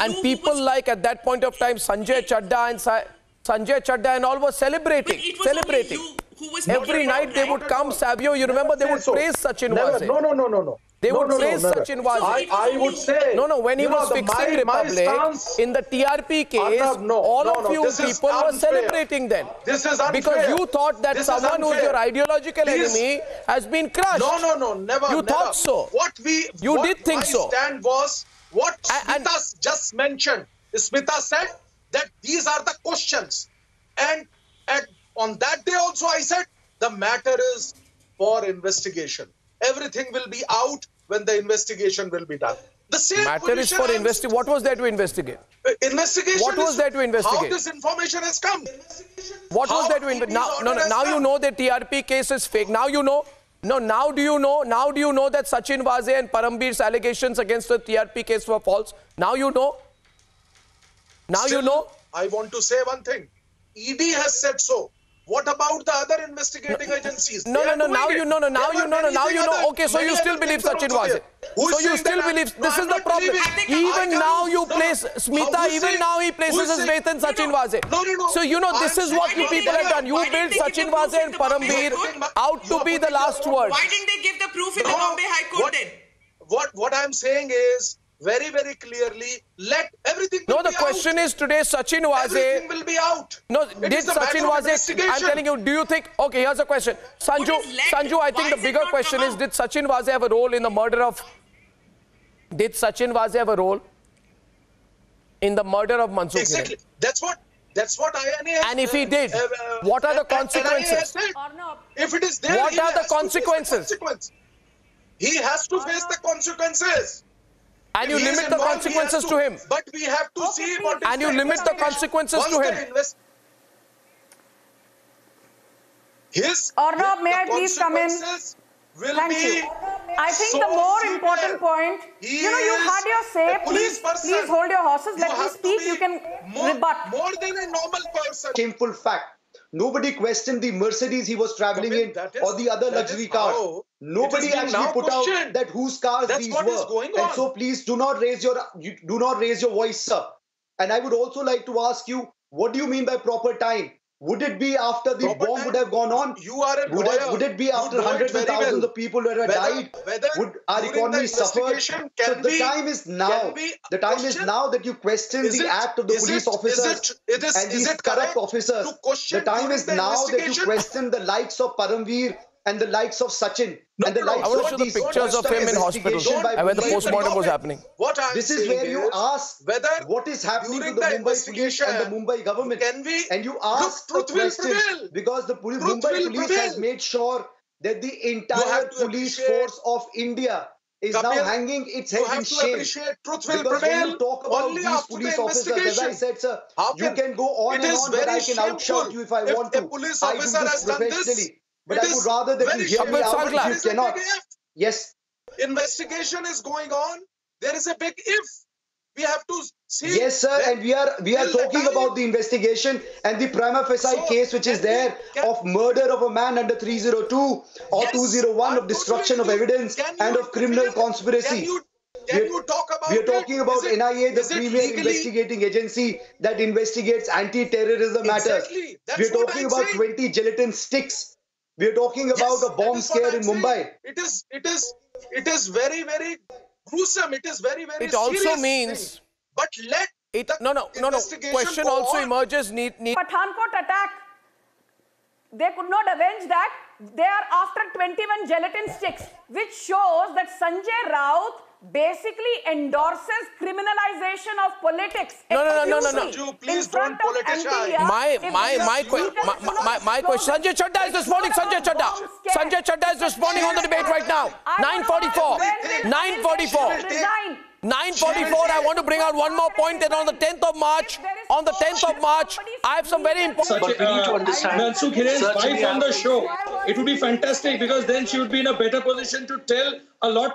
And people like at that point of time Sanjay Chadda and all were celebrating. Every night they would come, Savio, you remember they would praise Sachin Waze. No. They would praise Sachin Waze. I would say... No, when he was fixing Republic, in the TRP case, all of you people were celebrating then. This is unfair. Because you thought that someone who is your ideological enemy has been crushed. No, never. You thought so. You did think so. My stand was what Smita just mentioned. Smita said that these are the questions. And on that day also I said the matter is for investigation. Everything will be out when the investigation will be done. The same matter is for investigation. What was there to investigate? Investigation. What was there to investigate? How this information has come? What was there to investigate? Now you know the TRP case is fake. Now you know. No, now do you know? Now do you know that Sachin Waze and Parambir's allegations against the TRP case were false? Now you know. Now you know. I want to say one thing. ED has said so. What about the other investigating agencies? Now you know. Okay, so you still believe Sachin Waze. So you still believe. This is the problem. Even now you place Smita. Even now he places his faith in Sachin Waze. So you know this is what you people have done. You built Sachin Waze and Parambir out to be the last word. Why didn't they give the proof in the Bombay High Court then? What I'm saying is very clearly, let everything No, the question is today Sachin Waze... Everything will be out. No, did Sachin Waze... I'm telling you, do you think... Okay, here's a question. Sanju, I think the bigger question is, did Sachin Waze have a role in the murder of... Did Sachin Waze have a role in the murder of Mansoor Exactly. That's what INA has... And if he did, what are the consequences? If it is there, what are the consequences? He has to face the consequences. And you limit the consequences to him. But we have to see what is And you limit the consequences to him. Arnab, may I please come in? Thank you. I think the more important point, you had your say. Please hold your horses. Let me speak. You can rebut. More than a normal person. Shameful fact. Nobody questioned the Mercedes he was traveling in or the other luxury cars. Nobody actually put out that whose cars these were. And so please do not raise your voice, sir. And I would also like to ask you, what do you mean by proper time? Would it be after the bomb would have gone on? You are a lawyer. Would it be after hundreds of thousands of people would have died? Would our economy suffer? So the time is now. The time is now that you question the act of the police officers and these corrupt officers. The time is now that you question the likes of Parambir and the likes of Sachin and the likes I want to show the pictures of him in hospital where the postmortem was happening. This is where you ask what is happening to the Mumbai police and the Mumbai government. And you ask the question because the Mumbai police has made sure that the entire police force of India is now hanging its head in shame. Because when you talk about these police officers, as I said, sir, you can go on and on, but I can outshout you if I want to. I do this professionally. But I would rather that you hear me out if you cannot. Yes. Investigation is going on. There is a big if. We have to see. Yes, sir. And we are talking about the investigation and the prima facie case which is there of murder of a man under 302 or 201 of destruction of evidence and of criminal conspiracy. Can you talk about We are talking about NIA, the premier investigating agency that investigates anti-terrorism matters. We are talking about 20 gelatin sticks. We are talking about a bomb scare in Mumbai. It is very gruesome. It is very It also means. But let it. No. Question also emerges. Pathankot attack. They could not avenge that. They are after 21 gelatin sticks, which shows that Sanjay Raut basically endorses criminalization of politics. No. Please don't politicize. My question. Sanjay Chadda is responding. Sanjay Chadda is responding on the debate right now. 9:44. 9:44. 9:44. I want to bring out one more point that on the 10th of March, I have some very important... But we need to understand. Mansoor Hiren's wife on the show. It would be fantastic because then she would be in a better position to tell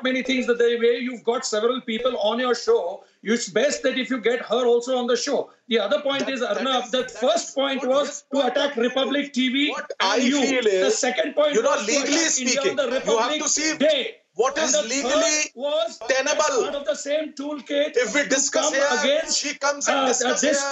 many things. That the way you've got several people on your show, it's best that if you get her also on the show. The other point is, Arnab, the first point was to attack Republic TV and you. The second point was legally speaking, India on the Republic Day. what is legally tenable. Part of the same toolkit. If we discuss here, against, she comes and discusses this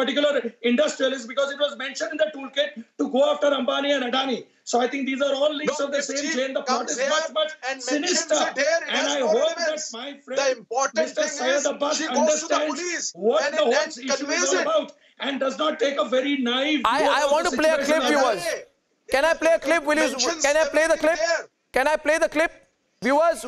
particular industrialist, because it was mentioned in the toolkit to go after Ambani and Adani. So I think these are all links of the same chain. The plot is much sinister. And I hope that my friend Mr. Syed Abbas understands what the whole issue is all about and does not take a very naive view. I want to play a clip, viewers. Can I play a clip? Can I play the clip? Can I play the clip? Viewers.